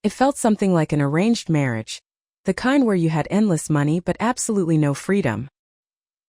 It felt something like an arranged marriage, the kind where you had endless money but absolutely no freedom.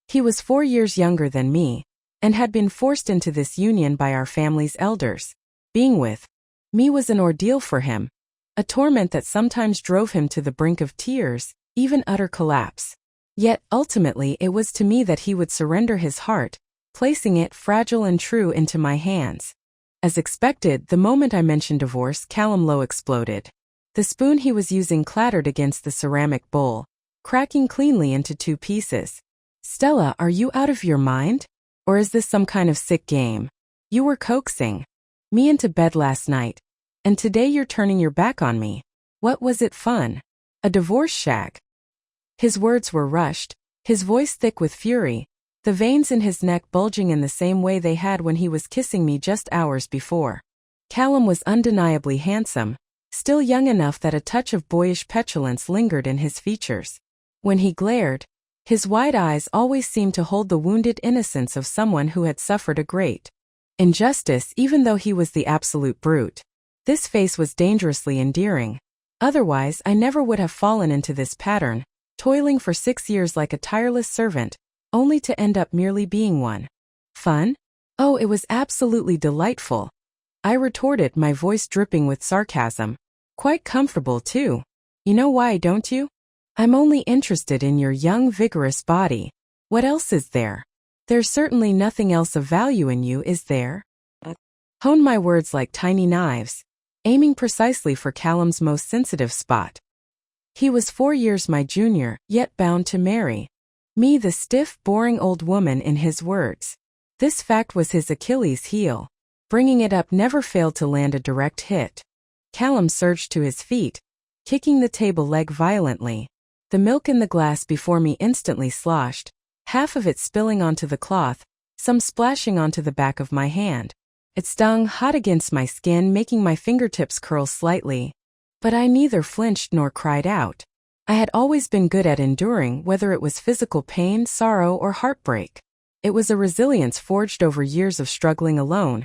He was 4 years younger than me, and had been forced into this union by our family's elders. Being with me was an ordeal for him, a torment that sometimes drove him to the brink of tears, even utter collapse. Yet, ultimately it was to me that he would surrender his heart, placing it, fragile and true, into my hands. As expected, the moment I mentioned divorce, Callum Lowe exploded. The spoon he was using clattered against the ceramic bowl, cracking cleanly into 2 pieces. "Stella, are you out of your mind? Or is this some kind of sick game? You were coaxing me into bed last night, and today you're turning your back on me. What was it fun? A divorce shag?" His words were rushed, his voice thick with fury, the veins in his neck bulging in the same way they had when he was kissing me just hours before. Callum was undeniably handsome, still young enough that a touch of boyish petulance lingered in his features. When he glared, his wide eyes always seemed to hold the wounded innocence of someone who had suffered a great injustice, even though he was the absolute brute. This face was dangerously endearing. Otherwise, I never would have fallen into this pattern, toiling for 6 years like a tireless servant, only to end up merely being one. Fun? Oh, it was absolutely delightful, I retorted, my voice dripping with sarcasm. Quite comfortable, too. You know why, don't you? I'm only interested in your young, vigorous body. What else is there? There's certainly nothing else of value in you, is there? Honed my words like tiny knives, aiming precisely for Callum's most sensitive spot. He was 4 years my junior, yet bound to marry me, the stiff, boring old woman, in his words. This fact was his Achilles heel. Bringing it up never failed to land a direct hit. Callum surged to his feet, kicking the table leg violently. The milk in the glass before me instantly sloshed, half of it spilling onto the cloth, some splashing onto the back of my hand. It stung hot against my skin, making my fingertips curl slightly. But I neither flinched nor cried out. I had always been good at enduring, whether it was physical pain, sorrow, or heartbreak. It was a resilience forged over years of struggling alone,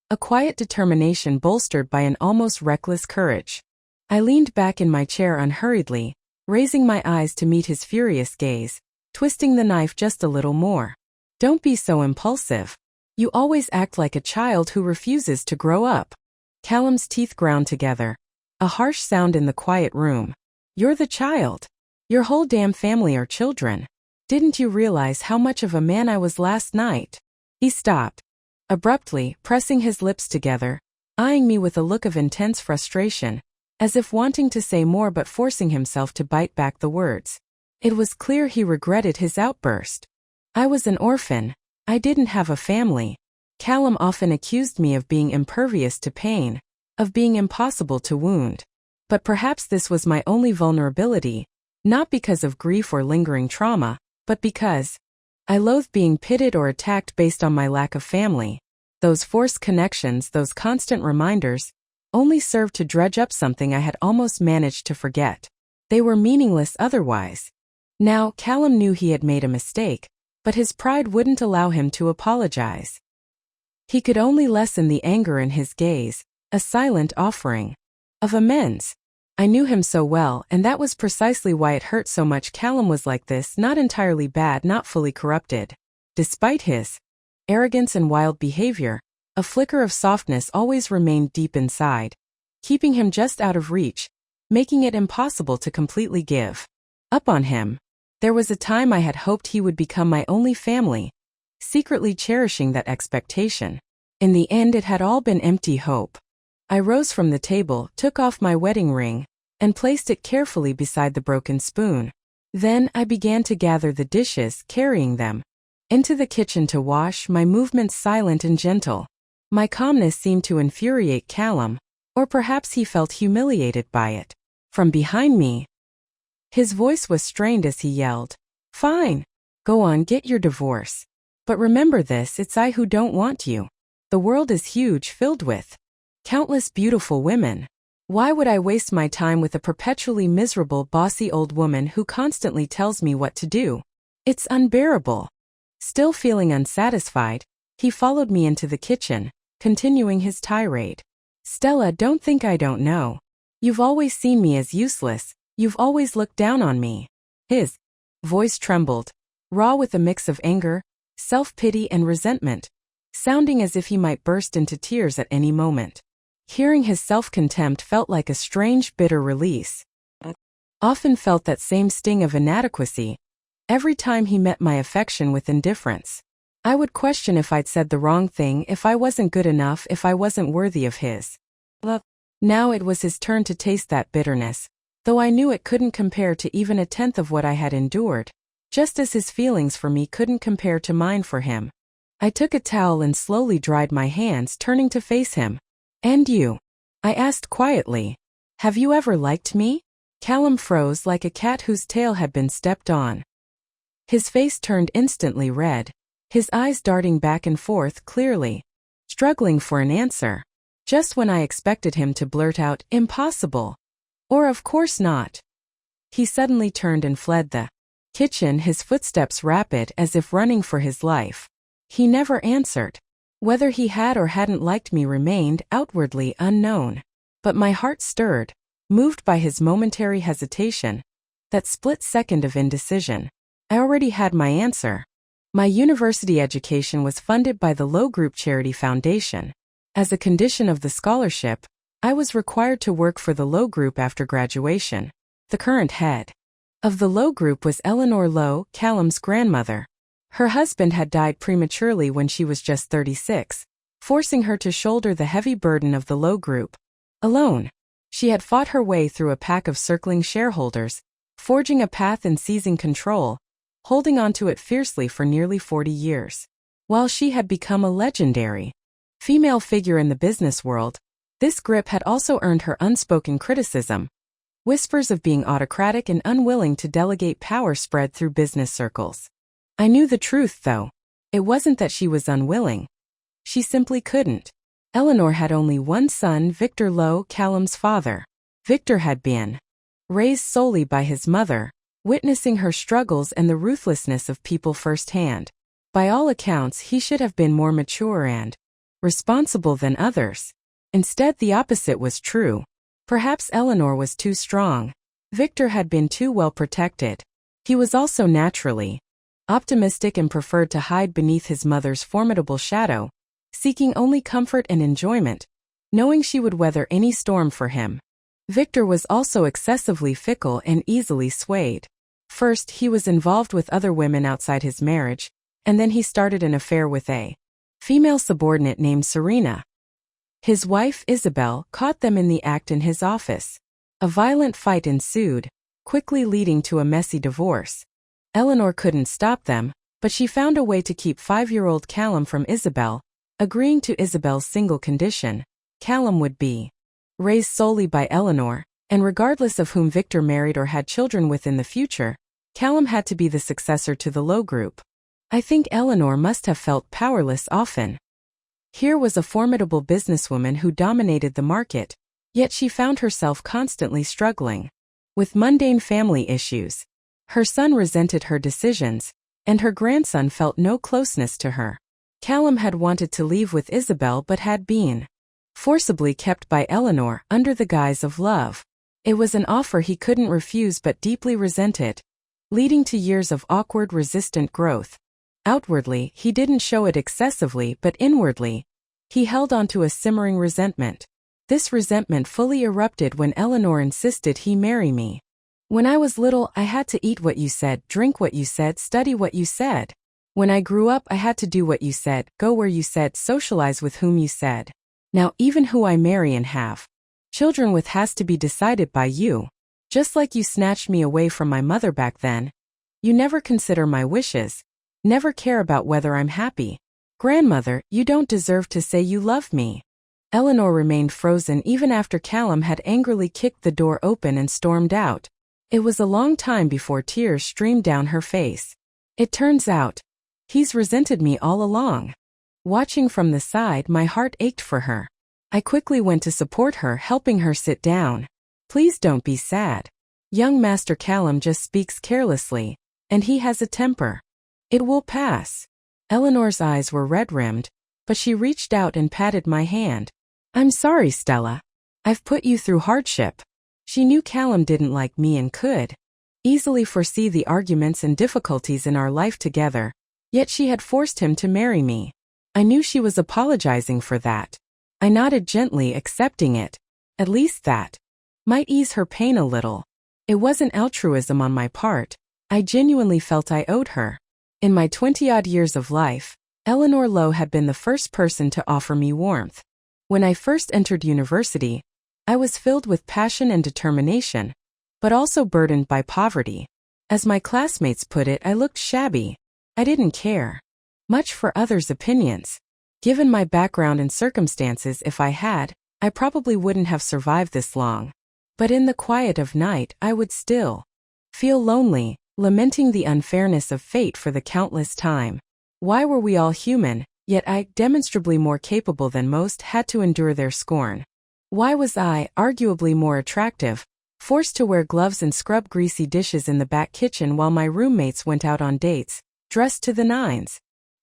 a quiet determination bolstered by an almost reckless courage. I leaned back in my chair unhurriedly, raising my eyes to meet his furious gaze, twisting the knife just a little more. Don't be so impulsive. You always act like a child who refuses to grow up. Callum's teeth ground together, a harsh sound in the quiet room. You're the child. Your whole damn family are children. Didn't you realize how much of a man I was last night? He stopped, abruptly, pressing his lips together, eyeing me with a look of intense frustration, as if wanting to say more but forcing himself to bite back the words. It was clear he regretted his outburst. I was an orphan. I didn't have a family. Callum often accused me of being impervious to pain, of being impossible to wound. But perhaps this was my only vulnerability, not because of grief or lingering trauma, but because I loathed being pitted or attacked based on my lack of family. Those forced connections, those constant reminders, only served to dredge up something I had almost managed to forget. They were meaningless otherwise. Now, Callum knew he had made a mistake, but his pride wouldn't allow him to apologize. He could only lessen the anger in his gaze, a silent offering of amends. I knew him so well, and that was precisely why it hurt so much. Callum was like this, not entirely bad, not fully corrupted. Despite his arrogance and wild behavior, a flicker of softness always remained deep inside, keeping him just out of reach, making it impossible to completely give up on him. There was a time I had hoped he would become my only family, secretly cherishing that expectation. In the end, it had all been empty hope. I rose from the table, took off my wedding ring, and placed it carefully beside the broken spoon. Then I began to gather the dishes, carrying them into the kitchen to wash, my movements silent and gentle. My calmness seemed to infuriate Callum, or perhaps he felt humiliated by it. From behind me, his voice was strained as he yelled, "Fine. Go on, get your divorce. But remember this, it's I who don't want you. The world is huge, filled with countless beautiful women. Why would I waste my time with a perpetually miserable, bossy old woman who constantly tells me what to do? It's unbearable." Still feeling unsatisfied, he followed me into the kitchen, continuing his tirade. "Stella, don't think I don't know. You've always seen me as useless, you've always looked down on me. His voice trembled, raw with a mix of anger, self-pity and resentment, sounding as if he might burst into tears at any moment. Hearing his self-contempt felt like a strange, bitter release. I often felt that same sting of inadequacy every time he met my affection with indifference. I would question if I'd said the wrong thing, if I wasn't good enough, if I wasn't worthy of his love. Now it was his turn to taste that bitterness, though I knew it couldn't compare to even a tenth of what I had endured, just as his feelings for me couldn't compare to mine for him. I took a towel and slowly dried my hands, turning to face him. And you? I asked quietly. Have you ever liked me? Callum froze like a cat whose tail had been stepped on. His face turned instantly red, his eyes darting back and forth clearly, struggling for an answer. Just when I expected him to blurt out, impossible, or of course not, he suddenly turned and fled the kitchen, his footsteps rapid as if running for his life. He never answered. Whether he had or hadn't liked me remained outwardly unknown. But my heart stirred, moved by his momentary hesitation, that split second of indecision. I already had my answer. My university education was funded by the Low Group Charity Foundation. As a condition of the scholarship, I was required to work for the Low Group after graduation. The current head of the Low Group was Eleanor Lowe, Callum's grandmother. Her husband had died prematurely when she was just 36, forcing her to shoulder the heavy burden of the Low Group alone. She had fought her way through a pack of circling shareholders, forging a path and seizing control, holding onto it fiercely for nearly 40 years. While she had become a legendary female figure in the business world, this grip had also earned her unspoken criticism. Whispers of being autocratic and unwilling to delegate power spread through business circles. I knew the truth, though. It wasn't that she was unwilling. She simply couldn't. Eleanor had only one son, Victor Lowe, Callum's father. Victor had been raised solely by his mother, witnessing her struggles and the ruthlessness of people firsthand. By all accounts, he should have been more mature and responsible than others. Instead, the opposite was true. Perhaps Eleanor was too strong. Victor had been too well protected. He was also naturally optimistic and preferred to hide beneath his mother's formidable shadow, seeking only comfort and enjoyment, knowing she would weather any storm for him. Victor was also excessively fickle and easily swayed. First, he was involved with other women outside his marriage, and then he started an affair with a female subordinate named Serena. His wife, Isabel, caught them in the act in his office. A violent fight ensued, quickly leading to a messy divorce. Eleanor couldn't stop them, but she found a way to keep 5-year-old Callum from Isabel, agreeing to Isabel's single condition: Callum would be raised solely by Eleanor, and regardless of whom Victor married or had children with in the future, Callum had to be the successor to the Low Group. I think Eleanor must have felt powerless often. Here was a formidable businesswoman who dominated the market, yet she found herself constantly struggling with mundane family issues. Her son resented her decisions, and her grandson felt no closeness to her. Callum had wanted to leave with Isabel but had been forcibly kept by Eleanor under the guise of love. It was an offer he couldn't refuse but deeply resented, leading to years of awkward, resistant growth. Outwardly, he didn't show it excessively, but inwardly, he held on to a simmering resentment. This resentment fully erupted when Eleanor insisted he marry me. When I was little, I had to eat what you said, drink what you said, study what you said. When I grew up, I had to do what you said, go where you said, socialize with whom you said. Now, even who I marry and have children with has to be decided by you. Just like you snatched me away from my mother back then. You never consider my wishes, never care about whether I'm happy. Grandmother, you don't deserve to say you love me. Eleanor remained frozen even after Callum had angrily kicked the door open and stormed out. It was a long time before tears streamed down her face. It turns out, he's resented me all along. Watching from the side, my heart ached for her. I quickly went to support her, helping her sit down. Please don't be sad. Young Master Callum just speaks carelessly, and he has a temper. It will pass. Eleanor's eyes were red-rimmed, but she reached out and patted my hand. I'm sorry, Stella. I've put you through hardship. She knew Callum didn't like me and could easily foresee the arguments and difficulties in our life together, yet she had forced him to marry me. I knew she was apologizing for that. I nodded gently, accepting it. At least that might ease her pain a little. It wasn't altruism on my part. I genuinely felt I owed her. In my 20-odd years of life, Eleanor Lowe had been the first person to offer me warmth. When I first entered university, I was filled with passion and determination, but also burdened by poverty. As my classmates put it, I looked shabby. I didn't care much for others' opinions. Given my background and circumstances, if I had, I probably wouldn't have survived this long. But in the quiet of night, I would still feel lonely, lamenting the unfairness of fate for the countless time. Why were we all human, yet I, demonstrably more capable than most, had to endure their scorn? Why was I, arguably more attractive, forced to wear gloves and scrub greasy dishes in the back kitchen while my roommates went out on dates, dressed to the nines?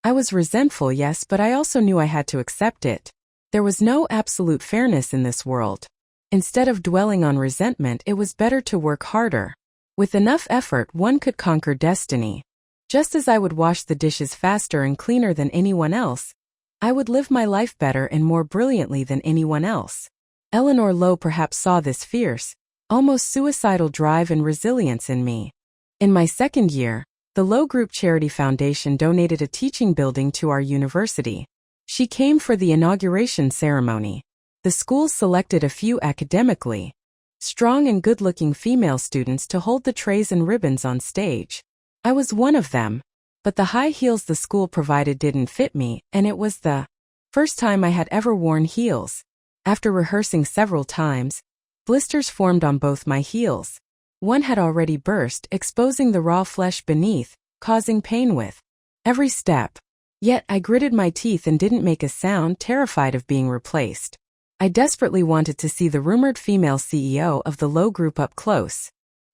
I was resentful, yes, but I also knew I had to accept it. There was no absolute fairness in this world. Instead of dwelling on resentment, it was better to work harder. With enough effort, one could conquer destiny. Just as I would wash the dishes faster and cleaner than anyone else, I would live my life better and more brilliantly than anyone else. Eleanor Lowe perhaps saw this fierce, almost suicidal drive and resilience in me. In my second year, the Lowe Group Charity Foundation donated a teaching building to our university. She came for the inauguration ceremony. The school selected a few academically strong and good-looking female students to hold the trays and ribbons on stage. I was one of them, but the high heels the school provided didn't fit me, and it was the first time I had ever worn heels. After rehearsing several times, blisters formed on both my heels. One had already burst, exposing the raw flesh beneath, causing pain with every step. Yet I gritted my teeth and didn't make a sound, terrified of being replaced. I desperately wanted to see the rumored female CEO of the Lowe Group up close.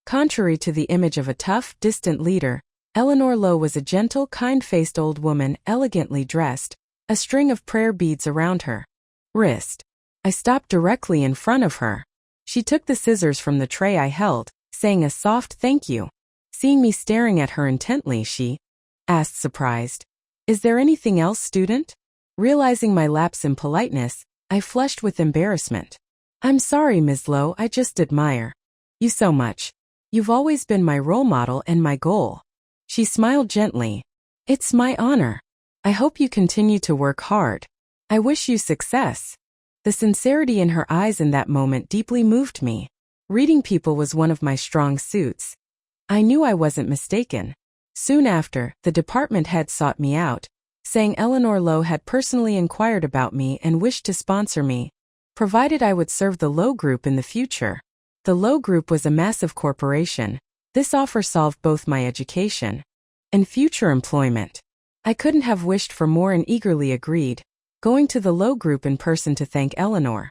Contrary to the image of a tough, distant leader, Eleanor Lowe was a gentle, kind-faced old woman, elegantly dressed, a string of prayer beads around her wrist. I stopped directly in front of her. She took the scissors from the tray I held, saying a soft thank you. Seeing me staring at her intently, she asked, surprised, "Is there anything else, student?" Realizing my lapse in politeness, I flushed with embarrassment. "I'm sorry, Ms. Lowe, I just admire you so much. You've always been my role model and my goal." She smiled gently. "It's my honor. I hope you continue to work hard. I wish you success." The sincerity in her eyes in that moment deeply moved me. Reading people was one of my strong suits. I knew I wasn't mistaken. Soon after, the department head sought me out, saying Eleanor Lowe had personally inquired about me and wished to sponsor me, provided I would serve the Lowe Group in the future. The Lowe Group was a massive corporation. This offer solved both my education and future employment. I couldn't have wished for more and eagerly agreed, going to the Lowe Group in person to thank Eleanor.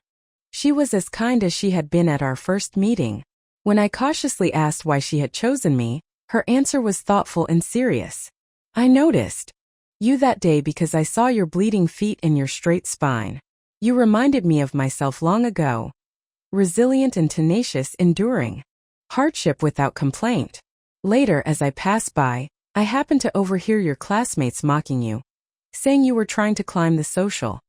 She was as kind as she had been at our first meeting. When I cautiously asked why she had chosen me, her answer was thoughtful and serious. "I noticed you that day because I saw your bleeding feet and your straight spine. You reminded me of myself long ago. Resilient and tenacious, enduring hardship without complaint. Later, as I passed by, I happened to overhear your classmates mocking you, saying you were trying to climb the social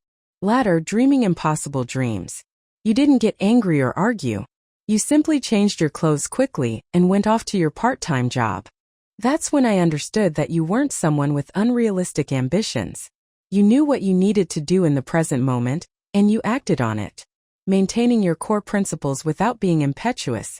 ladder, dreaming impossible dreams. You didn't get angry or argue. You simply changed your clothes quickly and went off to your part-time job. That's when I understood that you weren't someone with unrealistic ambitions. You knew what you needed to do in the present moment, and you acted on it, maintaining your core principles without being impetuous.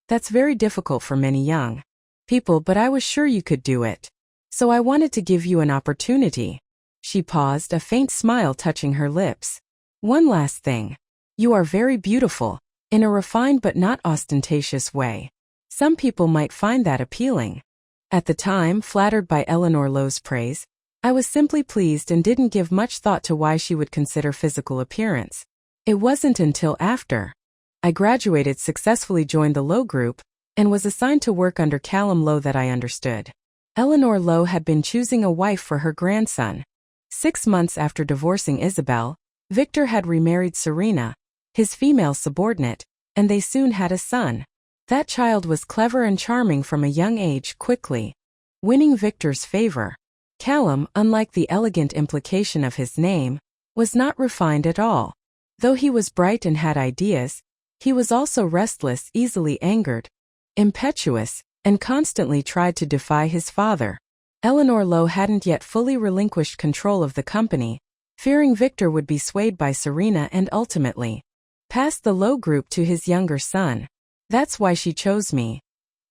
That's very difficult for many young people, but I was sure you could do it. So I wanted to give you an opportunity." She paused, a faint smile touching her lips. "One last thing. You are very beautiful, in a refined but not ostentatious way. Some people might find that appealing." At the time, flattered by Eleanor Lowe's praise, I was simply pleased and didn't give much thought to why she would consider physical appearance. It wasn't until after I graduated, successfully joined the Lowe Group, and was assigned to work under Callum Lowe that I understood. Eleanor Lowe had been choosing a wife for her grandson. 6 months after divorcing Isabel, Victor had remarried Serena, his female subordinate, and they soon had a son. That child was clever and charming from a young age, quickly winning Victor's favor. Callum, unlike the elegant implication of his name, was not refined at all. Though he was bright and had ideas, he was also restless, easily angered, impetuous, and constantly tried to defy his father. Eleanor Lowe hadn't yet fully relinquished control of the company, fearing Victor would be swayed by Serena and ultimately pass the Lowe group to his younger son. That's why she chose me.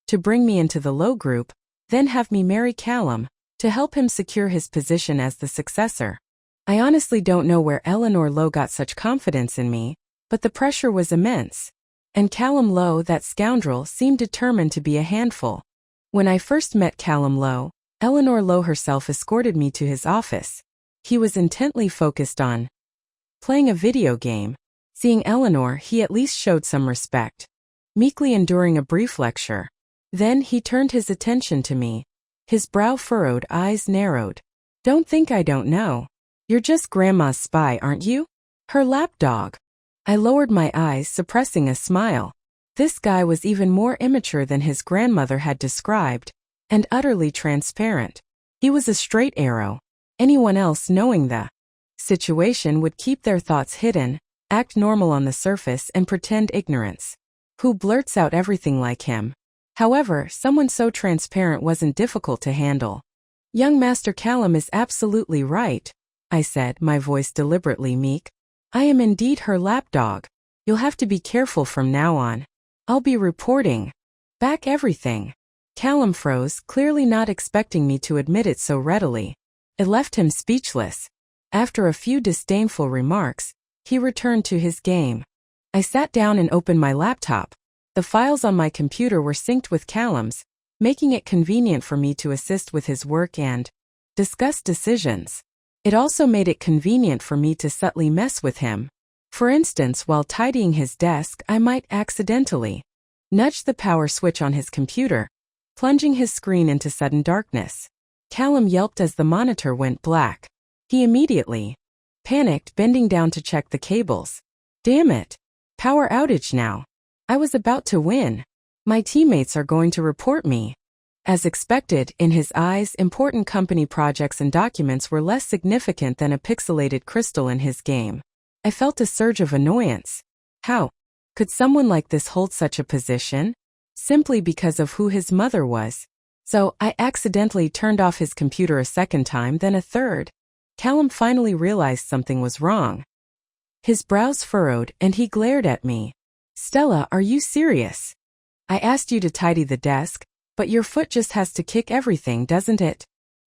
To bring me into the Lowe group, then have me marry Callum, to help him secure his position as the successor. I honestly don't know where Eleanor Lowe got such confidence in me, but the pressure was immense. And Callum Lowe, that scoundrel, seemed determined to be a handful. When I first met Callum Lowe, Eleanor Lowe herself escorted me to his office. He was intently focused on playing a video game. Seeing Eleanor, he at least showed some respect, meekly enduring a brief lecture. Then he turned his attention to me. His brow furrowed, eyes narrowed. Don't think I don't know. You're just Grandma's spy, aren't you? Her lapdog. I lowered my eyes, suppressing a smile. This guy was even more immature than his grandmother had described, and utterly transparent. He was a straight arrow. Anyone else knowing the situation would keep their thoughts hidden, act normal on the surface, and pretend ignorance. Who blurts out everything like him? However, someone so transparent wasn't difficult to handle. Young Master Callum is absolutely right, I said, my voice deliberately meek. I am indeed her lapdog. You'll have to be careful from now on. I'll be reporting back everything. Callum froze, clearly not expecting me to admit it so readily. It left him speechless. After a few disdainful remarks, he returned to his game. I sat down and opened my laptop. The files on my computer were synced with Callum's, making it convenient for me to assist with his work and discuss decisions. It also made it convenient for me to subtly mess with him. For instance, while tidying his desk, I might accidentally nudge the power switch on his computer, plunging his screen into sudden darkness. Callum yelped as the monitor went black. He immediately panicked, bending down to check the cables. Damn it! Power outage now. I was about to win. My teammates are going to report me. As expected, in his eyes, important company projects and documents were less significant than a pixelated crystal in his game. I felt a surge of annoyance. How could someone like this hold such a position? Simply because of who his mother was. So, I accidentally turned off his computer a second time, then a third. Callum finally realized something was wrong. His brows furrowed, and he glared at me. Stella, are you serious? I asked you to tidy the desk, but your foot just has to kick everything, doesn't it?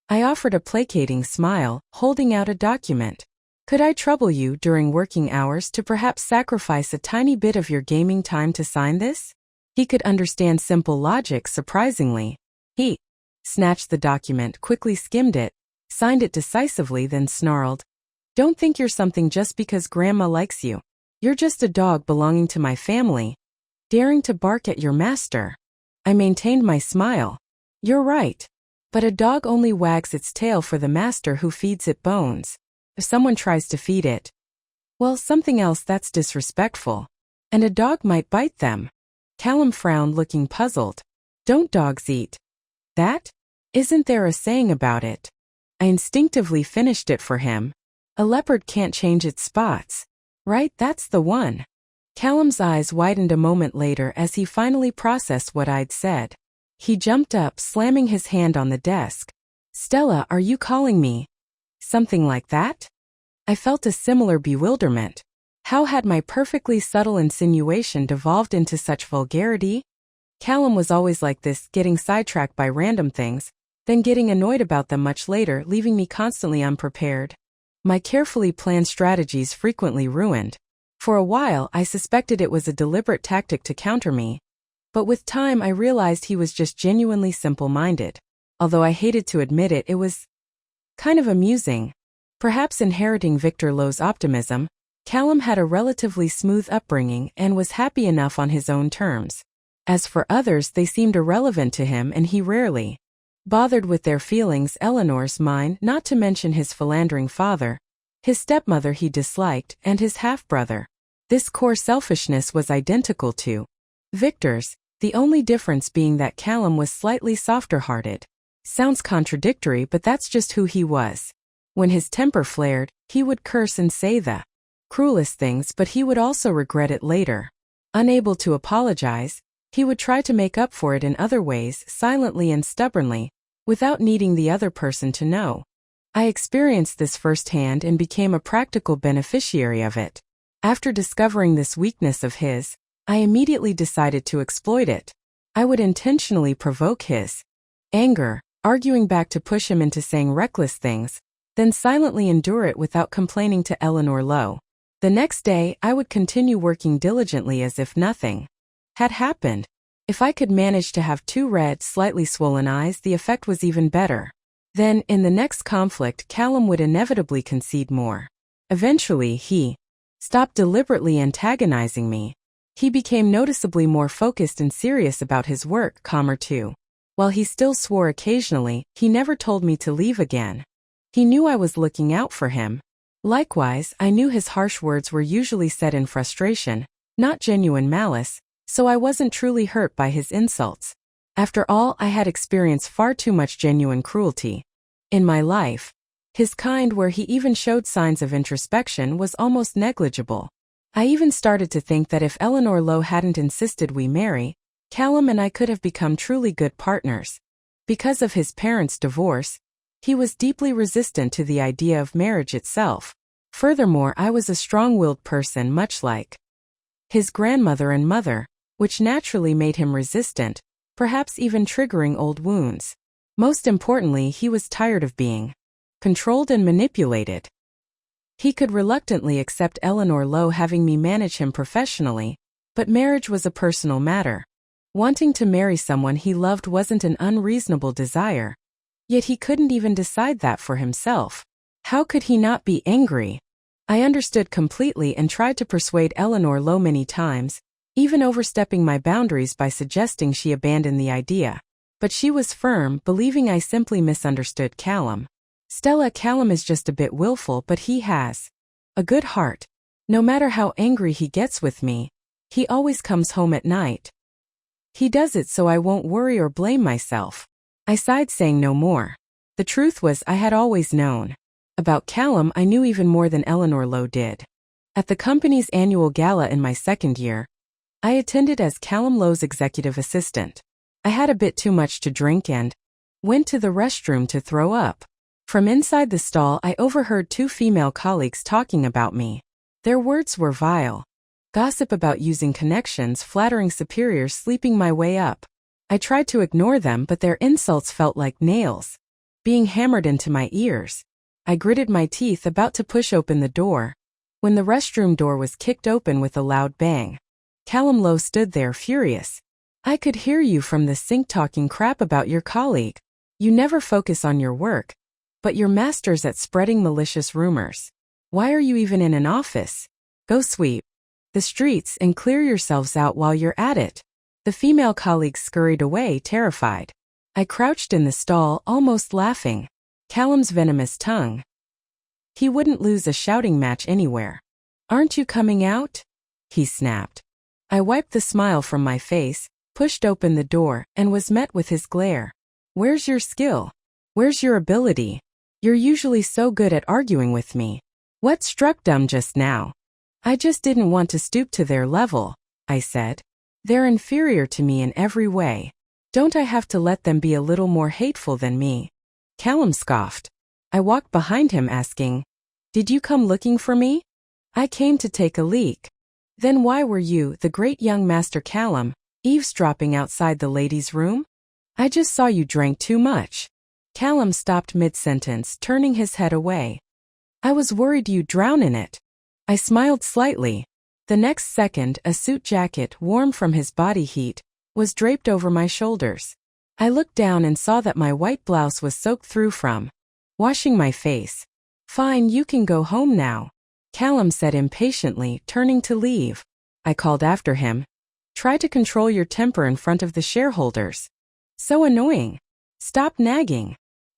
I offered a placating smile, holding out a document. Could I trouble you during working hours to perhaps sacrifice a tiny bit of your gaming time to sign this? He could understand simple logic, surprisingly. He snatched the document, quickly skimmed it, signed it decisively, then snarled. Don't think you're something just because Grandma likes you. You're just a dog belonging to my family, daring to bark at your master. I maintained my smile. You're right. But a dog only wags its tail for the master who feeds it bones. If someone tries to feed it, well, something else, that's disrespectful. And a dog might bite them. Callum frowned, looking puzzled. Don't dogs eat that? Isn't there a saying about it? I instinctively finished it for him. A leopard can't change its spots. Right, that's the one. Callum's eyes widened a moment later as he finally processed what I'd said. He jumped up, slamming his hand on the desk. Stella, are you calling me something like that? I felt a similar bewilderment. How had my perfectly subtle insinuation devolved into such vulgarity? Callum was always like this, getting sidetracked by random things, then getting annoyed about them much later, leaving me constantly unprepared. My carefully planned strategies frequently ruined. For a while, I suspected it was a deliberate tactic to counter me. But with time, I realized he was just genuinely simple-minded. Although I hated to admit it, it was kind of amusing. Perhaps inheriting Victor Lowe's optimism, Callum had a relatively smooth upbringing and was happy enough on his own terms. As for others, they seemed irrelevant to him, and he rarely bothered with their feelings. Eleanor's, mine, not to mention his philandering father, his stepmother he disliked, and his half-brother. This core selfishness was identical to Victor's, the only difference being that Callum was slightly softer-hearted. Sounds contradictory, but that's just who he was. When his temper flared, he would curse and say the cruelest things, but he would also regret it later. Unable to apologize, he would try to make up for it in other ways, silently and stubbornly, without needing the other person to know. I experienced this firsthand and became a practical beneficiary of it. After discovering this weakness of his, I immediately decided to exploit it. I would intentionally provoke his anger, arguing back to push him into saying reckless things, then silently endure it without complaining to Eleanor Lowe. The next day, I would continue working diligently as if nothing had happened. If I could manage to have 2 red, slightly swollen eyes, the effect was even better. Then, in the next conflict, Callum would inevitably concede more. Eventually, he stopped deliberately antagonizing me. He became noticeably more focused and serious about his work, calmer too. While he still swore occasionally, he never told me to leave again. He knew I was looking out for him. Likewise, I knew his harsh words were usually said in frustration, not genuine malice, so I wasn't truly hurt by his insults. After all, I had experienced far too much genuine cruelty in my life. His kind, where he even showed signs of introspection, was almost negligible. I even started to think that if Eleanor Lowe hadn't insisted we marry, Callum and I could have become truly good partners. Because of his parents' divorce, he was deeply resistant to the idea of marriage itself. Furthermore, I was a strong-willed person, much like his grandmother and mother, which naturally made him resistant, perhaps even triggering old wounds. Most importantly, he was tired of being controlled and manipulated. He could reluctantly accept Eleanor Lowe having me manage him professionally, but marriage was a personal matter. Wanting to marry someone he loved wasn't an unreasonable desire. Yet he couldn't even decide that for himself. How could he not be angry? I understood completely and tried to persuade Eleanor Lowe many times, even overstepping my boundaries by suggesting she abandon the idea. But she was firm, believing I simply misunderstood Callum. Stella, Callum is just a bit willful, but he has a good heart. No matter how angry he gets with me, he always comes home at night. He does it so I won't worry or blame myself. I sighed, saying no more. The truth was, I had always known. About Callum, I knew even more than Eleanor Lowe did. At the company's annual gala in my second year, I attended as Callum Lowe's executive assistant. I had a bit too much to drink and went to the restroom to throw up. From inside the stall, I overheard 2 female colleagues talking about me. Their words were vile. Gossip about using connections, flattering superiors, sleeping my way up. I tried to ignore them, but their insults felt like nails being hammered into my ears. I gritted my teeth, about to push open the door, when the restroom door was kicked open with a loud bang. Callum Lowe stood there, furious. I could hear you from the sink talking crap about your colleague. You never focus on your work, but you're masters at spreading malicious rumors. Why are you even in an office? Go sweep the streets and clear yourselves out while you're at it. The female colleagues scurried away, terrified. I crouched in the stall, almost laughing. Callum's venomous tongue. He wouldn't lose a shouting match anywhere. Aren't you coming out? He snapped. I wiped the smile from my face, pushed open the door, and was met with his glare. Where's your skill? Where's your ability? You're usually so good at arguing with me. What struck dumb just now? I just didn't want to stoop to their level, I said. They're inferior to me in every way. Don't I have to let them be a little more hateful than me? Callum scoffed. I walked behind him, asking, Did you come looking for me? I came to take a leak. Then why were you, the great young Master Callum, eavesdropping outside the ladies' room? I just saw you drank too much. Callum stopped mid-sentence, turning his head away. I was worried you'd drown in it. I smiled slightly. The next second, a suit jacket, warm from his body heat, was draped over my shoulders. I looked down and saw that my white blouse was soaked through from washing my face. Fine, you can go home now, Callum said impatiently, turning to leave. I called after him. Try to control your temper in front of the shareholders. So annoying. Stop nagging.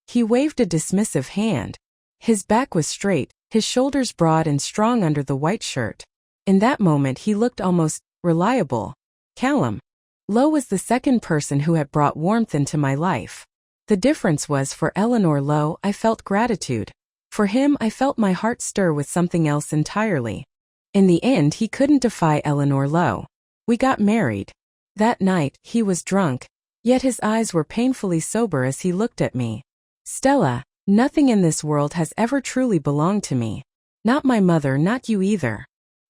He waved a dismissive hand. His back was straight, his shoulders broad and strong under the white shirt. In that moment he looked almost reliable. Callum Lowe was the second person who had brought warmth into my life. The difference was for Eleanor Lowe I felt gratitude. For him I felt my heart stir with something else entirely. In the end he couldn't defy Eleanor Lowe. We got married. That night he was drunk, yet his eyes were painfully sober as he looked at me. Stella, nothing in this world has ever truly belonged to me. Not my mother, not you either.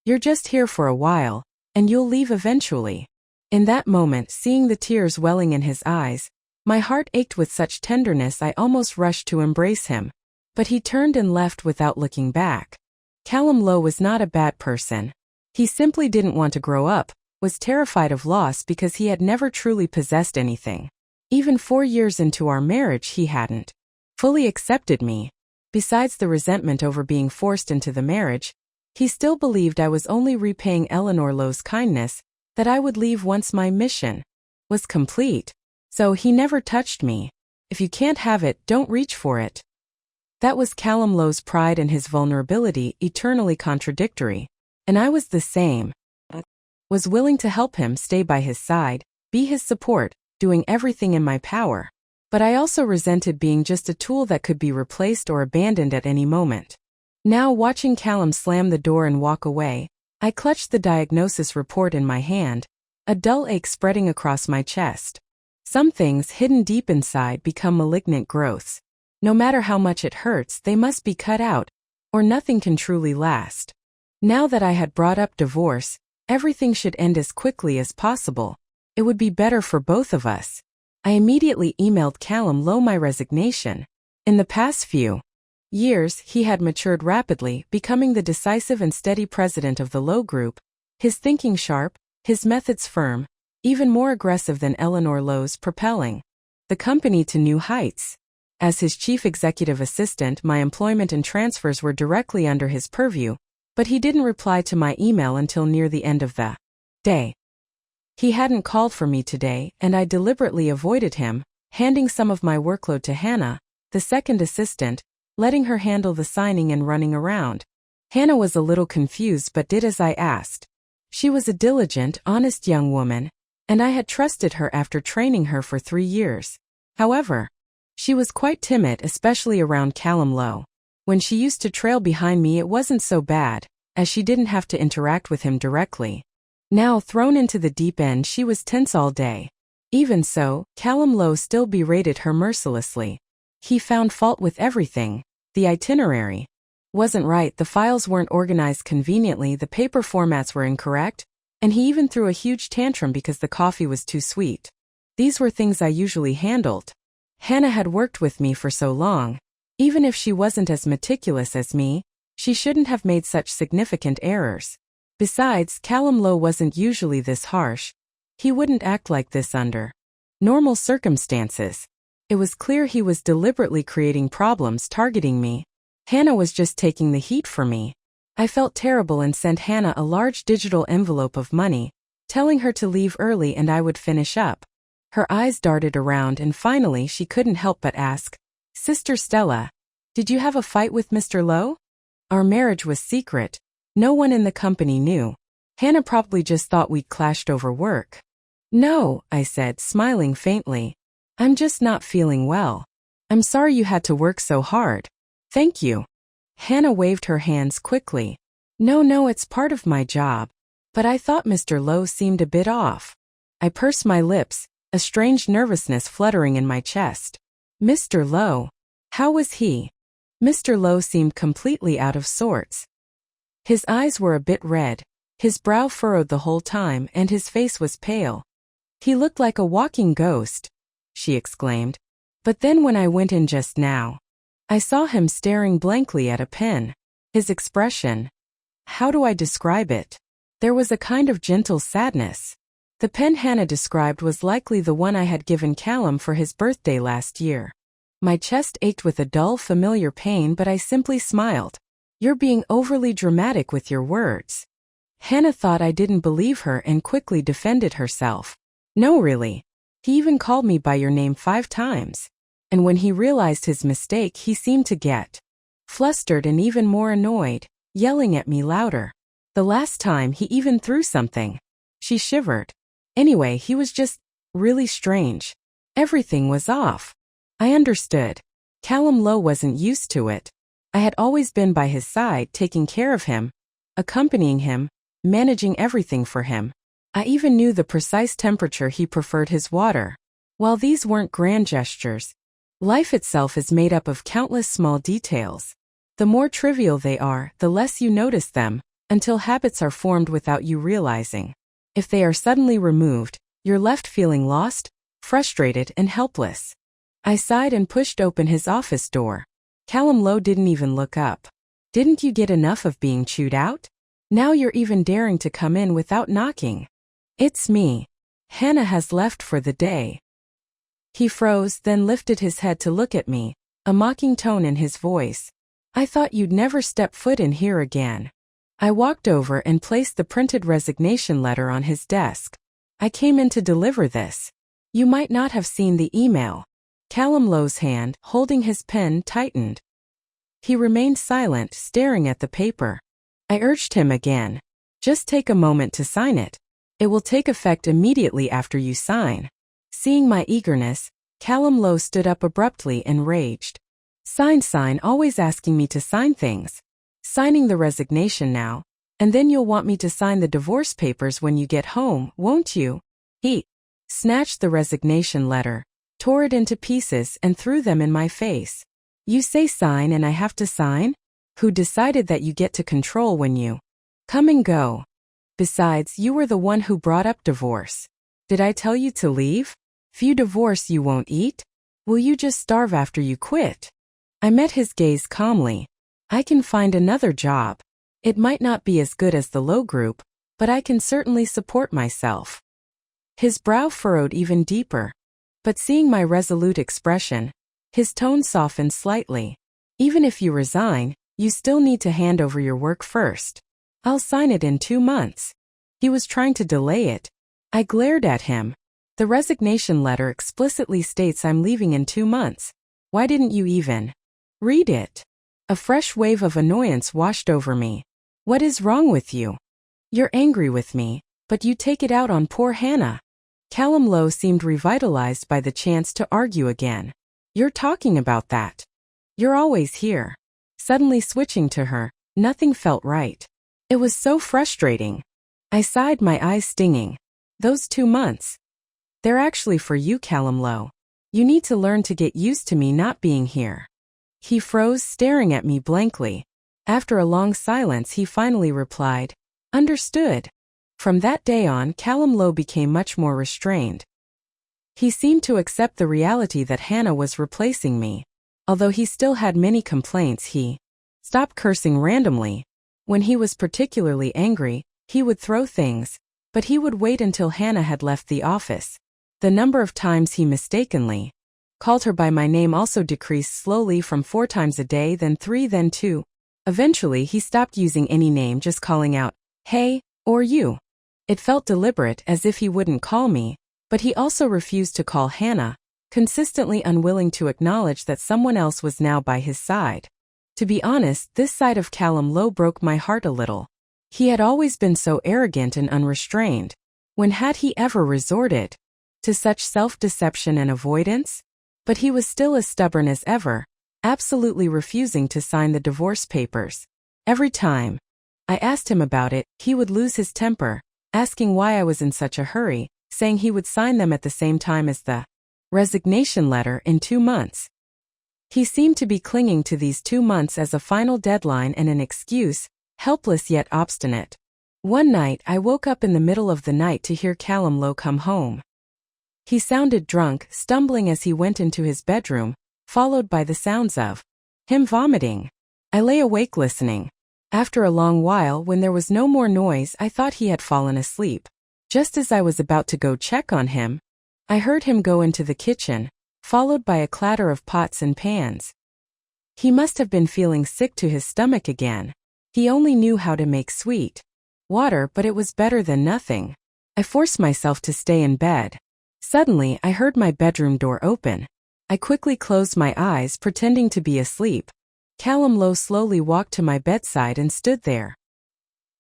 You're just here for a while, and you'll leave eventually. In that moment, seeing the tears welling in his eyes, my heart ached with such tenderness I almost rushed to embrace him. But he turned and left without looking back. Callum Lowe was not a bad person. He simply didn't want to grow up, was terrified of loss because he had never truly possessed anything. Even 4 years into our marriage he hadn't fully accepted me. Besides the resentment over being forced into the marriage, he still believed I was only repaying Eleanor Lowe's kindness, that I would leave once my mission was complete. So he never touched me. If you can't have it, don't reach for it. That was Callum Lowe's pride and his vulnerability, eternally contradictory. And I was the same. Was willing to help him, stay by his side, be his support, doing everything in my power. But I also resented being just a tool that could be replaced or abandoned at any moment. Now, watching Callum slam the door and walk away, I clutched the diagnosis report in my hand, a dull ache spreading across my chest. Some things hidden deep inside become malignant growths. No matter how much it hurts, they must be cut out, or nothing can truly last. Now that I had brought up divorce, everything should end as quickly as possible. It would be better for both of us. I immediately emailed Callum Lowe my resignation. In the past few years, he had matured rapidly, becoming the decisive and steady president of the Lowe Group, his thinking sharp, his methods firm, even more aggressive than Eleanor Lowe's, propelling the company to new heights. As his chief executive assistant, my employment and transfers were directly under his purview, but he didn't reply to my email until near the end of the day. He hadn't called for me today, and I deliberately avoided him, handing some of my workload to Hannah, the second assistant, letting her handle the signing and running around. Hannah was a little confused but did as I asked. She was a diligent, honest young woman, and I had trusted her after training her for 3 years. However, she was quite timid, especially around Callum Lowe. When she used to trail behind me, it wasn't so bad, as she didn't have to interact with him directly. Now, thrown into the deep end, she was tense all day. Even so, Callum Lowe still berated her mercilessly. He found fault with everything. The itinerary wasn't right, the files weren't organized conveniently, the paper formats were incorrect, and he even threw a huge tantrum because the coffee was too sweet. These were things I usually handled. Hannah had worked with me for so long. Even if she wasn't as meticulous as me, she shouldn't have made such significant errors. Besides, Callum Lowe wasn't usually this harsh. He wouldn't act like this under normal circumstances. It was clear he was deliberately creating problems, targeting me. Hannah was just taking the heat for me. I felt terrible and sent Hannah a large digital envelope of money, telling her to leave early and I would finish up. Her eyes darted around and finally she couldn't help but ask, "Sister Stella, did you have a fight with Mr. Lowe?" Our marriage was secret. No one in the company knew. Hannah probably just thought we'd clashed over work. "No," I said, smiling faintly. "I'm just not feeling well. I'm sorry you had to work so hard." "Thank you." Hannah waved her hands quickly. No, it's part of my job. But I thought Mr. Lowe seemed a bit off." I pursed my lips, a strange nervousness fluttering in my chest. "Mr. Lowe? How was he?" Mr. Lowe seemed completely out of sorts. His eyes were a bit red, his brow furrowed the whole time, and his face was pale. "He looked like a walking ghost," she exclaimed. "But then when I went in just now, I saw him staring blankly at a pen. His expression, how do I describe it? There was a kind of gentle sadness. The pen Hannah described was likely the one I had given Callum for his birthday last year. My chest ached with a dull, familiar pain, but I simply smiled. "You're being overly dramatic with your words." Hannah thought I didn't believe her and quickly defended herself. "No, really. He even called me by your name 5 times. And when he realized his mistake, he seemed to get flustered and even more annoyed, yelling at me louder. The last time he even threw something. She shivered. Anyway, he was just really strange. Everything was off. I understood. Callum Lowe wasn't used to it. I had always been by his side, taking care of him, accompanying him, managing everything for him. I even knew the precise temperature he preferred his water. While these weren't grand gestures, life itself is made up of countless small details. The more trivial they are, the less you notice them, until habits are formed without you realizing. If they are suddenly removed, you're left feeling lost, frustrated, and helpless. I sighed and pushed open his office door. Callum Lowe didn't even look up. Didn't you get enough of being chewed out? Now you're even daring to come in without knocking. It's me. Hannah has left for the day. He froze, then lifted his head to look at me, a mocking tone in his voice. I thought you'd never step foot in here again. I walked over and placed the printed resignation letter on his desk. I came in to deliver this. You might not have seen the email. Callum Lowe's hand, holding his pen, tightened. He remained silent, staring at the paper. I urged him again. Just take a moment to sign it. It will take effect immediately after you sign. Seeing my eagerness, Callum Lowe stood up abruptly, enraged. Sign, always asking me to sign things. Signing the resignation now, and then you'll want me to sign the divorce papers when you get home, won't you? He snatched the resignation letter, tore it into pieces, and threw them in my face. You say sign and I have to sign? Who decided that you get to control when you come and go? Besides, you were the one who brought up divorce. Did I tell you to leave? If you divorce, you won't eat? Will you just starve after you quit? I met his gaze calmly. I can find another job. It might not be as good as the Lowe Group, but I can certainly support myself. His brow furrowed even deeper. But seeing my resolute expression, his tone softened slightly. Even if you resign, you still need to hand over your work first. I'll sign it in 2 months. He was trying to delay it. I glared at him. The resignation letter explicitly states I'm leaving in 2 months. Why didn't you even read it? A fresh wave of annoyance washed over me. What is wrong with you? You're angry with me, but you take it out on poor Hannah. Callum Lowe seemed revitalized by the chance to argue again. You're talking about that. You're always here. Suddenly switching to her, nothing felt right. It was so frustrating. I sighed, my eyes stinging. Those 2 months. They're actually for you, Callum Lowe. You need to learn to get used to me not being here. He froze, staring at me blankly. After a long silence, he finally replied, Understood. From that day on, Callum Lowe became much more restrained. He seemed to accept the reality that Hannah was replacing me. Although he still had many complaints, he stopped cursing randomly. When he was particularly angry, he would throw things, but he would wait until Hannah had left the office. The number of times he mistakenly called her by my name also decreased slowly, from 4 times a day, then 3, then 2. Eventually, he stopped using any name, just calling out, "Hey," or "you." It felt deliberate, as if he wouldn't call me, but he also refused to call Hannah, consistently unwilling to acknowledge that someone else was now by his side. To be honest, this side of Callum Lowe broke my heart a little. He had always been so arrogant and unrestrained. When had he ever resorted to such self-deception and avoidance? But he was still as stubborn as ever, absolutely refusing to sign the divorce papers. Every time I asked him about it, he would lose his temper, asking why I was in such a hurry, saying he would sign them at the same time as the resignation letter in 2 months. He seemed to be clinging to these 2 months as a final deadline and an excuse, helpless yet obstinate. One night, I woke up in the middle of the night to hear Callum Lowe come home. He sounded drunk, stumbling as he went into his bedroom, followed by the sounds of him vomiting. I lay awake listening. After a long while, when there was no more noise, I thought he had fallen asleep. Just as I was about to go check on him, I heard him go into the kitchen, followed by a clatter of pots and pans. He must have been feeling sick to his stomach again. He only knew how to make sweet water, but it was better than nothing. I forced myself to stay in bed. Suddenly, I heard my bedroom door open. I quickly closed my eyes, pretending to be asleep. Callum Lowe slowly walked to my bedside and stood there.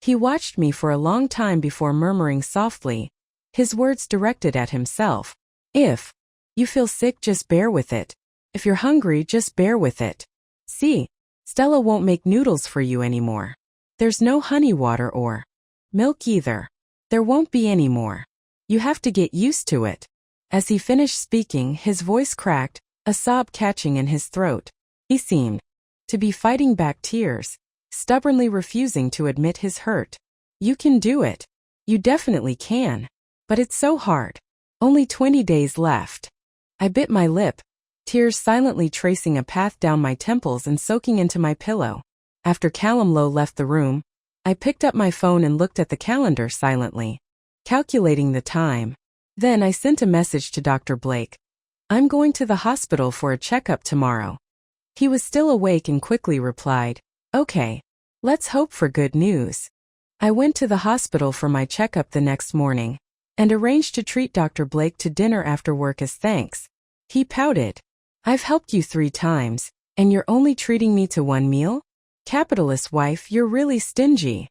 He watched me for a long time before murmuring softly, his words directed at himself. If you feel sick, just bear with it. If you're hungry, just bear with it. See, Stella won't make noodles for you anymore. There's no honey water or milk either. There won't be any more. You have to get used to it. As he finished speaking, his voice cracked, a sob catching in his throat. He seemed to be fighting back tears, stubbornly refusing to admit his hurt. You can do it. You definitely can. But it's so hard. Only 20 days left. I bit my lip, tears silently tracing a path down my temples and soaking into my pillow. After Callum Lowe left the room, I picked up my phone and looked at the calendar silently, calculating the time. Then I sent a message to Dr. Blake. I'm going to the hospital for a checkup tomorrow. He was still awake and quickly replied, Okay, let's hope for good news. I went to the hospital for my checkup the next morning and arranged to treat Dr. Blake to dinner after work as thanks. He pouted. I've helped you 3 times, and you're only treating me to 1 meal? Capitalist wife, you're really stingy.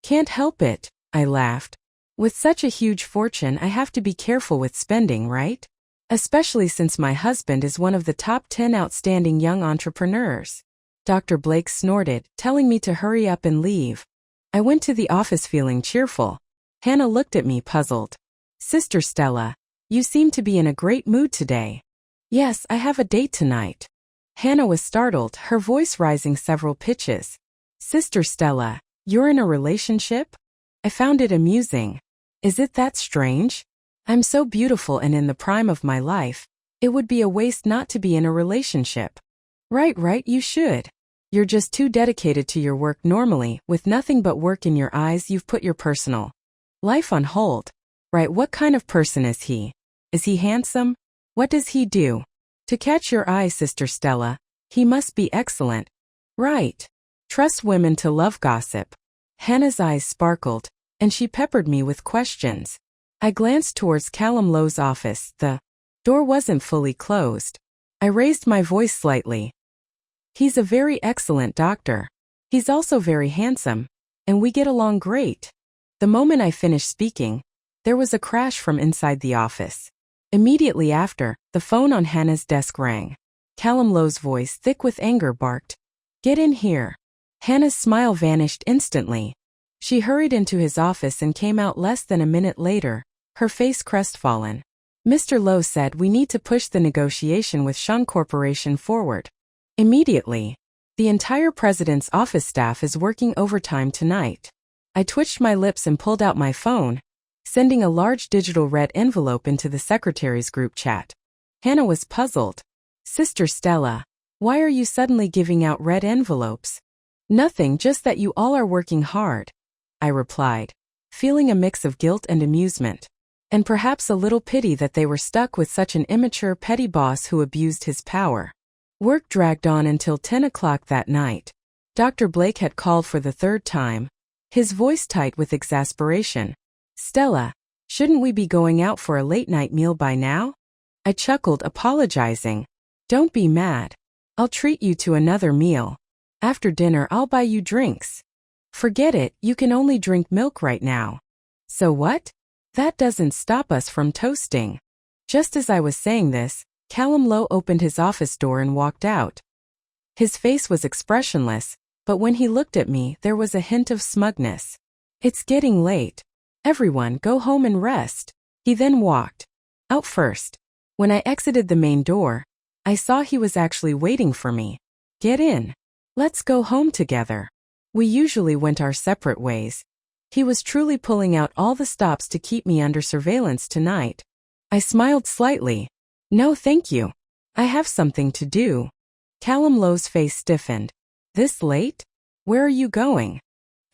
Can't help it, I laughed. With such a huge fortune, I have to be careful with spending, right? Especially since my husband is one of the top 10 outstanding young entrepreneurs. Dr. Blake snorted, telling me to hurry up and leave. I went to the office feeling cheerful. Hannah looked at me puzzled. Sister Stella, you seem to be in a great mood today. Yes, I have a date tonight. Hannah was startled, her voice rising several pitches. Sister Stella, you're in a relationship? I found it amusing. Is it that strange? I'm so beautiful and in the prime of my life. It would be a waste not to be in a relationship. Right, you should. You're just too dedicated to your work normally. With nothing but work in your eyes, you've put your personal life on hold. Right, what kind of person is he? Is he handsome? What does he do? To catch your eye, Sister Stella, he must be excellent. Right. Trust women to love gossip. Hannah's eyes sparkled, and she peppered me with questions. I glanced towards Callum Lowe's office. The door wasn't fully closed. I raised my voice slightly. He's a very excellent doctor. He's also very handsome, and we get along great. The moment I finished speaking, there was a crash from inside the office. Immediately after, the phone on Hannah's desk rang. Callum Lowe's voice, thick with anger, barked, Get in here. Hannah's smile vanished instantly. She hurried into his office and came out less than a minute later, her face crestfallen. Mr. Lowe said we need to push the negotiation with Sean Corporation forward. Immediately. The entire president's office staff is working overtime tonight. I twitched my lips and pulled out my phone, sending a large digital red envelope into the secretary's group chat. Hannah was puzzled. Sister Stella, why are you suddenly giving out red envelopes? Nothing, just that you all are working hard, I replied, feeling a mix of guilt and amusement, and perhaps a little pity that they were stuck with such an immature petty boss who abused his power. Work dragged on until 10 o'clock that night. Dr. Blake had called for the 3rd time, his voice tight with exasperation. Stella, shouldn't we be going out for a late-night meal by now? I chuckled, apologizing. Don't be mad. I'll treat you to another meal. After dinner, I'll buy you drinks. Forget it, you can only drink milk right now. So what? That doesn't stop us from toasting. Just as I was saying this, Callum Lowe opened his office door and walked out. His face was expressionless, but when he looked at me, there was a hint of smugness. It's getting late. Everyone, go home and rest. He then walked out first. When I exited the main door, I saw he was actually waiting for me. Get in. Let's go home together. We usually went our separate ways. He was truly pulling out all the stops to keep me under surveillance tonight. I smiled slightly. No, thank you. I have something to do. Callum Lowe's face stiffened. This late? Where are you going?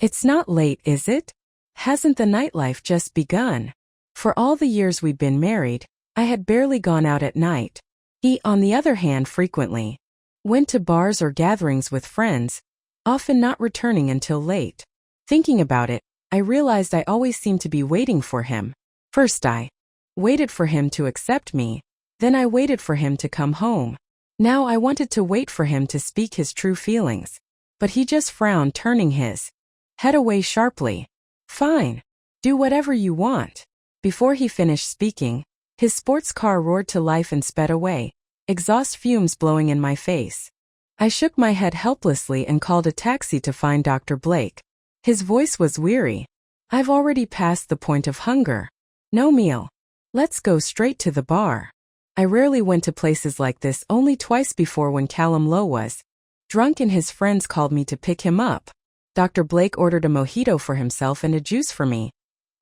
It's not late, is it? Hasn't the nightlife just begun? For all the years we've been married, I had barely gone out at night. He, on the other hand, frequently went to bars or gatherings with friends, often not returning until late. Thinking about it, I realized I always seemed to be waiting for him. First I waited for him to accept me, then I waited for him to come home. Now I wanted to wait for him to speak his true feelings. But he just frowned, turning his Head away sharply. Fine. Do whatever you want. Before he finished speaking, his sports car roared to life and sped away, exhaust fumes blowing in my face. I shook my head helplessly and called a taxi to find Dr. Blake. His voice was weary. I've already passed the point of hunger. No meal. Let's go straight to the bar. I rarely went to places like this, only twice before when Callum Lowe was drunk and his friends called me to pick him up. Dr. Blake ordered a mojito for himself and a juice for me.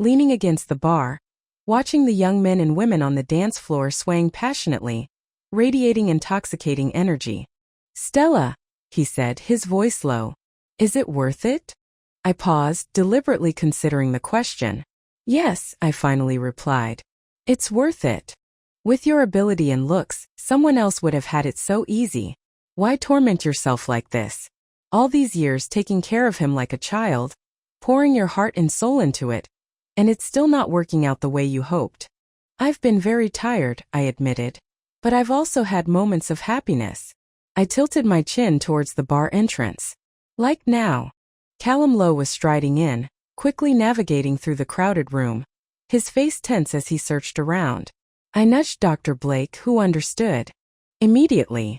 Leaning against the bar, watching the young men and women on the dance floor swaying passionately, radiating intoxicating energy. Stella, he said, his voice low. Is it worth it? I paused, deliberately considering the question. Yes, I finally replied. It's worth it. With your ability and looks, someone else would have had it so easy. Why torment yourself like this? All these years taking care of him like a child, pouring your heart and soul into it, and it's still not working out the way you hoped. I've been very tired, I admitted. But I've also had moments of happiness. I tilted my chin towards the bar entrance. Like now. Callum Lowe was striding in, quickly navigating through the crowded room, his face tense as he searched around. I nudged Dr. Blake, who understood. Immediately.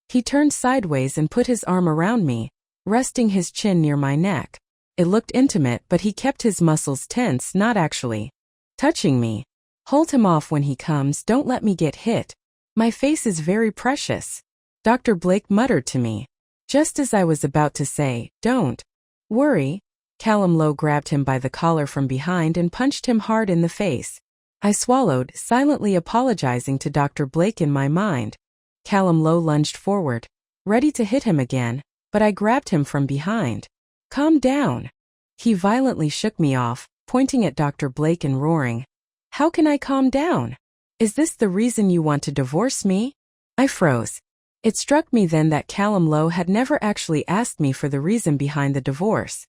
He turned sideways and put his arm around me, resting his chin near my neck. It looked intimate, but he kept his muscles tense, not actually touching me. Hold him off when he comes, don't let me get hit. My face is very precious. Dr. Blake muttered to me. Just as I was about to say, don't worry, Callum Lowe grabbed him by the collar from behind and punched him hard in the face. I swallowed, silently apologizing to Dr. Blake in my mind. Callum Lowe lunged forward, ready to hit him again, but I grabbed him from behind. Calm down. He violently shook me off, pointing at Dr. Blake and roaring. How can I calm down? Is this the reason you want to divorce me? I froze. It struck me then that Callum Lowe had never actually asked me for the reason behind the divorce.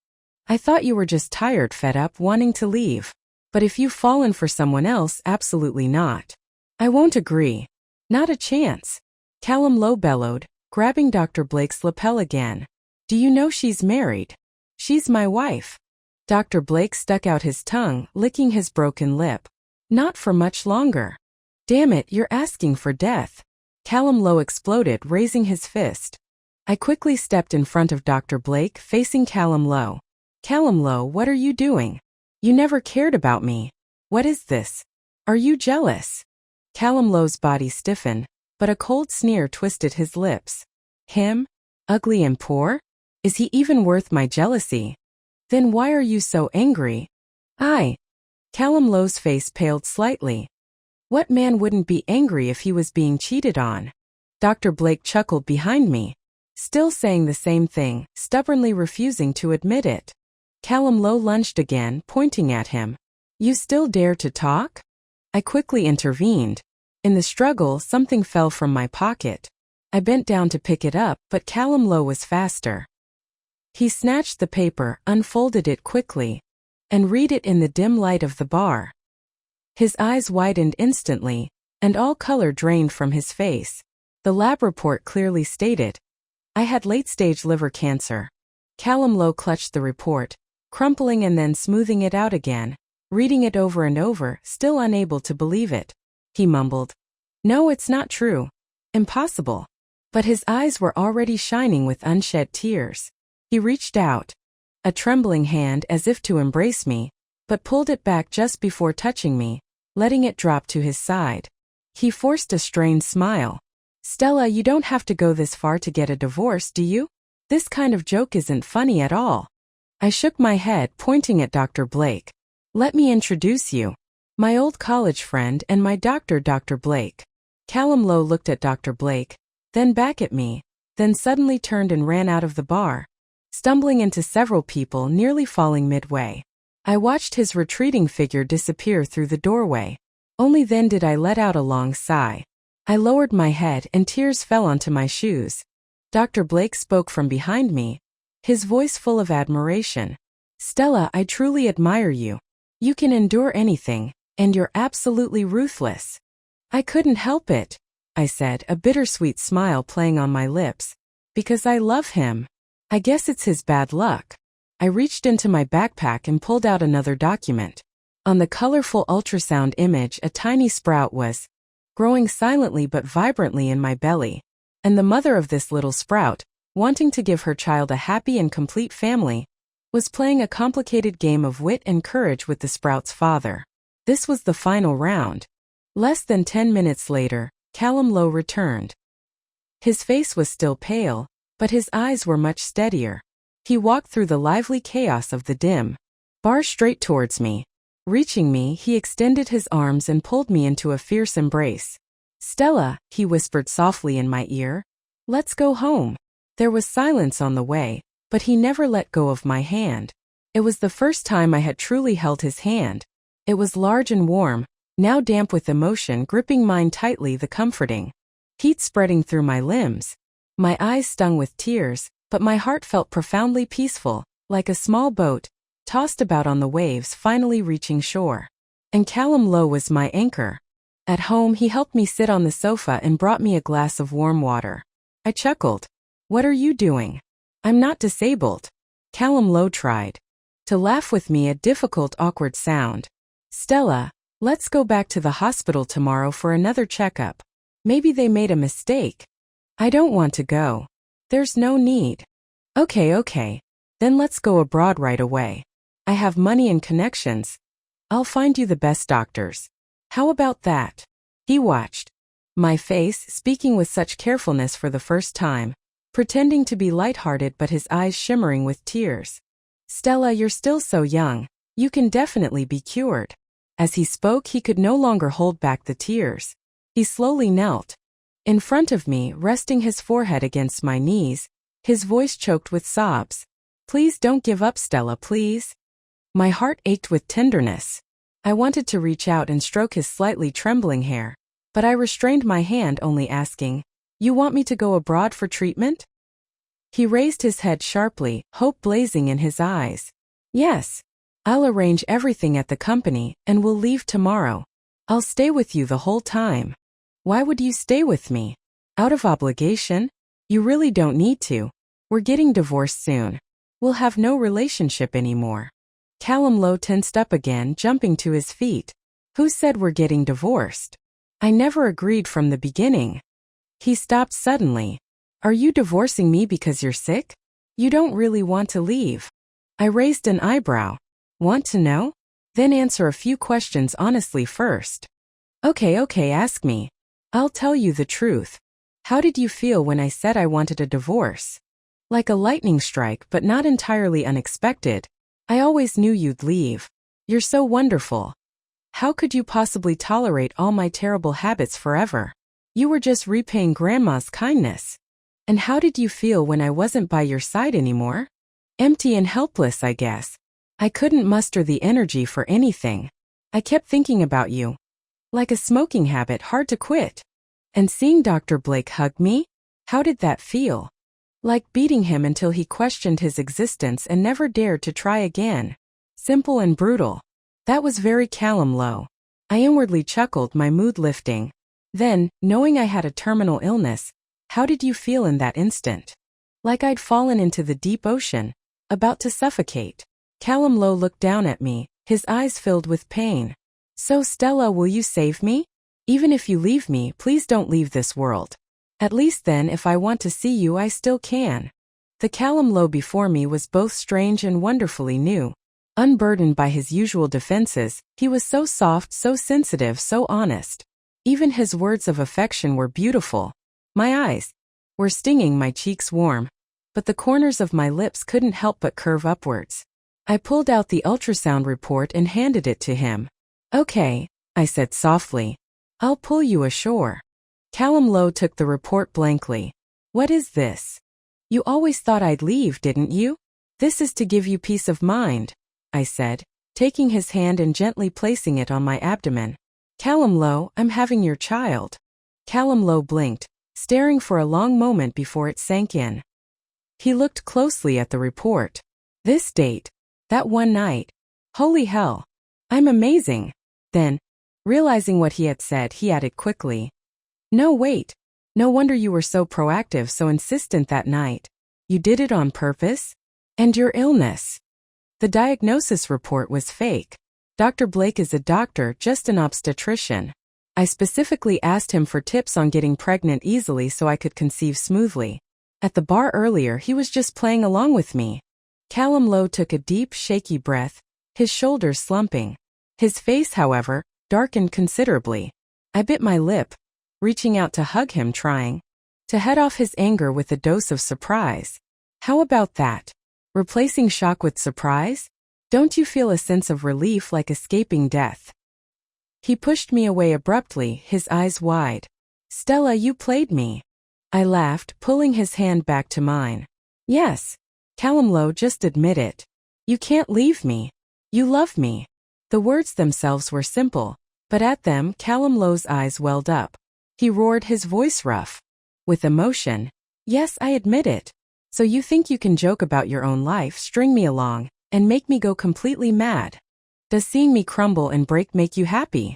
I thought you were just tired, fed up, wanting to leave. But if you've fallen for someone else, absolutely not. I won't agree. Not a chance. Callum Lowe bellowed, grabbing Dr. Blake's lapel again. Do you know she's married? She's my wife. Dr. Blake stuck out his tongue, licking his broken lip. Not for much longer. Damn it, you're asking for death. Callum Lowe exploded, raising his fist. I quickly stepped in front of Dr. Blake, facing Callum Lowe. Callum Lowe, what are you doing? You never cared about me. What is this? Are you jealous? Callum Lowe's body stiffened, but a cold sneer twisted his lips. Him? Ugly and poor? Is he even worth my jealousy? Then why are you so angry? Callum Lowe's face paled slightly. What man wouldn't be angry if he was being cheated on? Dr. Blake chuckled behind me, still saying the same thing, stubbornly refusing to admit it. Callum Lowe lunged again, pointing at him. You still dare to talk? I quickly intervened. In the struggle, something fell from my pocket. I bent down to pick it up, but Callum Lowe was faster. He snatched the paper, unfolded it quickly, and read it in the dim light of the bar. His eyes widened instantly, and all color drained from his face. The lab report clearly stated, I had late-stage liver cancer. Callum Lowe clutched the report, crumpling and then smoothing it out again, reading it over and over, still unable to believe it. He mumbled, No, it's not true. Impossible. But his eyes were already shining with unshed tears. He reached out, a trembling hand as if to embrace me, but pulled it back just before touching me, letting it drop to his side. He forced a strained smile. Stella, you don't have to go this far to get a divorce, do you? This kind of joke isn't funny at all. I shook my head, pointing at Dr. Blake. Let me introduce you. My old college friend and my doctor, Dr. Blake. Callum Lowe looked at Dr. Blake, then back at me, then suddenly turned and ran out of the bar, stumbling into several people, nearly falling midway. I watched his retreating figure disappear through the doorway. Only then did I let out a long sigh. I lowered my head and tears fell onto my shoes. Dr. Blake spoke from behind me, his voice full of admiration. Stella, I truly admire you. You can endure anything, and you're absolutely ruthless. I couldn't help it, I said, a bittersweet smile playing on my lips. Because I love him. I guess it's his bad luck. I reached into my backpack and pulled out another document. On the colorful ultrasound image, a tiny sprout was growing silently but vibrantly in my belly. And the mother of this little sprout, wanting to give her child a happy and complete family, was playing a complicated game of wit and courage with the sprout's father. This was the final round. Less than 10 minutes later, Callum Lowe returned. His face was still pale, but his eyes were much steadier. He walked through the lively chaos of the dim bar straight towards me. Reaching me, he extended his arms and pulled me into a fierce embrace. "Stella," he whispered softly in my ear. "Let's go home." There was silence on the way, but he never let go of my hand. It was the first time I had truly held his hand. It was large and warm, now damp with emotion gripping mine tightly, the comforting heat spreading through my limbs. My eyes stung with tears, but my heart felt profoundly peaceful, like a small boat, tossed about on the waves finally reaching shore. And Callum Lowe was my anchor. At home, he helped me sit on the sofa and brought me a glass of warm water. I chuckled. "What are you doing?" "I'm not disabled." Callum Lowe tried to laugh with me, a difficult, awkward sound. "Stella, let's go back to the hospital tomorrow for another checkup. Maybe they made a mistake." "I don't want to go." "There's no need." Okay. Then let's go abroad right away. I have money and connections. I'll find you the best doctors. How about that?" He watched my face, speaking with such carefulness for the first time, pretending to be lighthearted but his eyes shimmering with tears. "Stella, you're still so young. You can definitely be cured." As he spoke, he could no longer hold back the tears. He slowly knelt in front of me, resting his forehead against my knees, his voice choked with sobs. "Please don't give up, Stella, please." My heart ached with tenderness. I wanted to reach out and stroke his slightly trembling hair, but I restrained my hand, only asking, "You want me to go abroad for treatment?" He raised his head sharply, hope blazing in his eyes. "Yes. I'll arrange everything at the company, and we'll leave tomorrow. I'll stay with you the whole time." "Why would you stay with me?" "Out of obligation. You really don't need to. We're getting divorced soon. We'll have no relationship anymore." Callum Lowe tensed up again, jumping to his feet. "Who said we're getting divorced? I never agreed from the beginning." He stopped suddenly. "Are you divorcing me because you're sick? You don't really want to leave?" I raised an eyebrow. "Want to know? Then answer a few questions honestly first." Okay, ask me. I'll tell you the truth. How did you feel when I said I wanted a divorce?" "Like a lightning strike, but not entirely unexpected. I always knew you'd leave. You're so wonderful. How could you possibly tolerate all my terrible habits forever? You were just repaying Grandma's kindness." "And how did you feel when I wasn't by your side anymore?" "Empty and helpless, I guess. I couldn't muster the energy for anything. I kept thinking about you. Like a smoking habit, hard to quit." "And seeing Dr. Blake hug me? How did that feel?" "Like beating him until he questioned his existence and never dared to try again. Simple and brutal." That was very Callum Lowe. I inwardly chuckled, my mood lifting. "Then, knowing I had a terminal illness, how did you feel in that instant?" "Like I'd fallen into the deep ocean, about to suffocate." Callum Lowe looked down at me, his eyes filled with pain. "So Stella, will you save me? Even if you leave me, please don't leave this world. At least then, if I want to see you, I still can." The Callum Lowe before me was both strange and wonderfully new. Unburdened by his usual defenses, he was so soft, so sensitive, so honest. Even his words of affection were beautiful. My eyes were stinging, my cheeks warm, but the corners of my lips couldn't help but curve upwards. I pulled out the ultrasound report and handed it to him. "Okay," I said softly. "I'll pull you ashore." Callum Lowe took the report blankly. "What is this? You always thought I'd leave, didn't you?" "This is to give you peace of mind," I said, taking his hand and gently placing it on my abdomen. "Callum Lowe, I'm having your child." Callum Lowe blinked, staring for a long moment before it sank in. He looked closely at the report. "This date. That one night. Holy hell. I'm amazing." Then, realizing what he had said, he added quickly, "No, wait. No wonder you were so proactive, so insistent that night. You did it on purpose? And your illness. The diagnosis report was fake. Dr. Blake is a doctor, just an obstetrician. I specifically asked him for tips on getting pregnant easily so I could conceive smoothly. At the bar earlier, he was just playing along with me. Callum Lowe took a deep, shaky breath, his shoulders slumping. His face, however, darkened considerably. I bit my lip, reaching out to hug him, trying to head off his anger with a dose of surprise. How about that? Replacing shock with surprise? Don't you feel a sense of relief like escaping death? He pushed me away abruptly, his eyes wide. Stella, you played me. I laughed, pulling his hand back to mine. Yes. Callum Lowe, just admit it. You can't leave me. You love me. The words themselves were simple, but at them Callum Lowe's eyes welled up. He roared, his voice rough with emotion. Yes, I admit it. So you think you can joke about your own life, string me along, and make me go completely mad? Does seeing me crumble and break make you happy?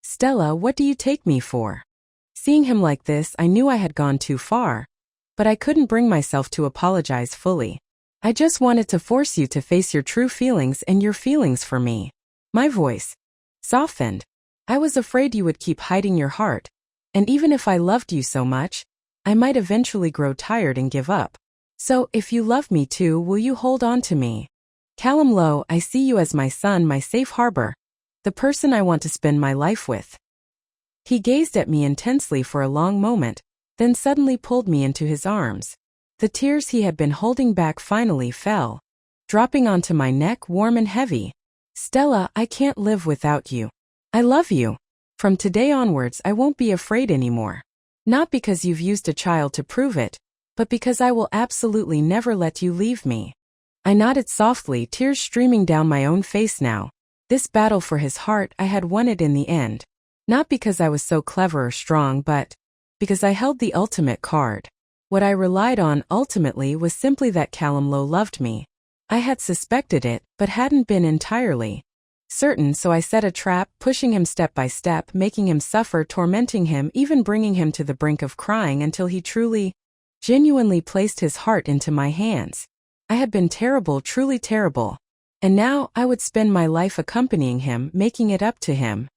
Stella, what do you take me for? Seeing him like this, I knew I had gone too far, but I couldn't bring myself to apologize fully. I just wanted to force you to face your true feelings and your feelings for me. My voice softened. I was afraid you would keep hiding your heart, and even if I loved you so much, I might eventually grow tired and give up. So, if you love me too, will you hold on to me? Callum Lowe, I see you as my son, my safe harbor, the person I want to spend my life with. He gazed at me intensely for a long moment, then suddenly pulled me into his arms. The tears he had been holding back finally fell, dropping onto my neck warm and heavy. Stella, I can't live without you. I love you. From today onwards, I won't be afraid anymore. Not because you've used a child to prove it, but because I will absolutely never let you leave me. I nodded softly, tears streaming down my own face now. This battle for his heart, I had won it in the end. Not because I was so clever or strong, but because I held the ultimate card. What I relied on ultimately was simply that Callum Lowe loved me. I had suspected it, but hadn't been entirely certain, so I set a trap, pushing him step by step, making him suffer, tormenting him, even bringing him to the brink of crying until he truly, genuinely placed his heart into my hands. I had been terrible, truly terrible. And now I would spend my life accompanying him, making it up to him.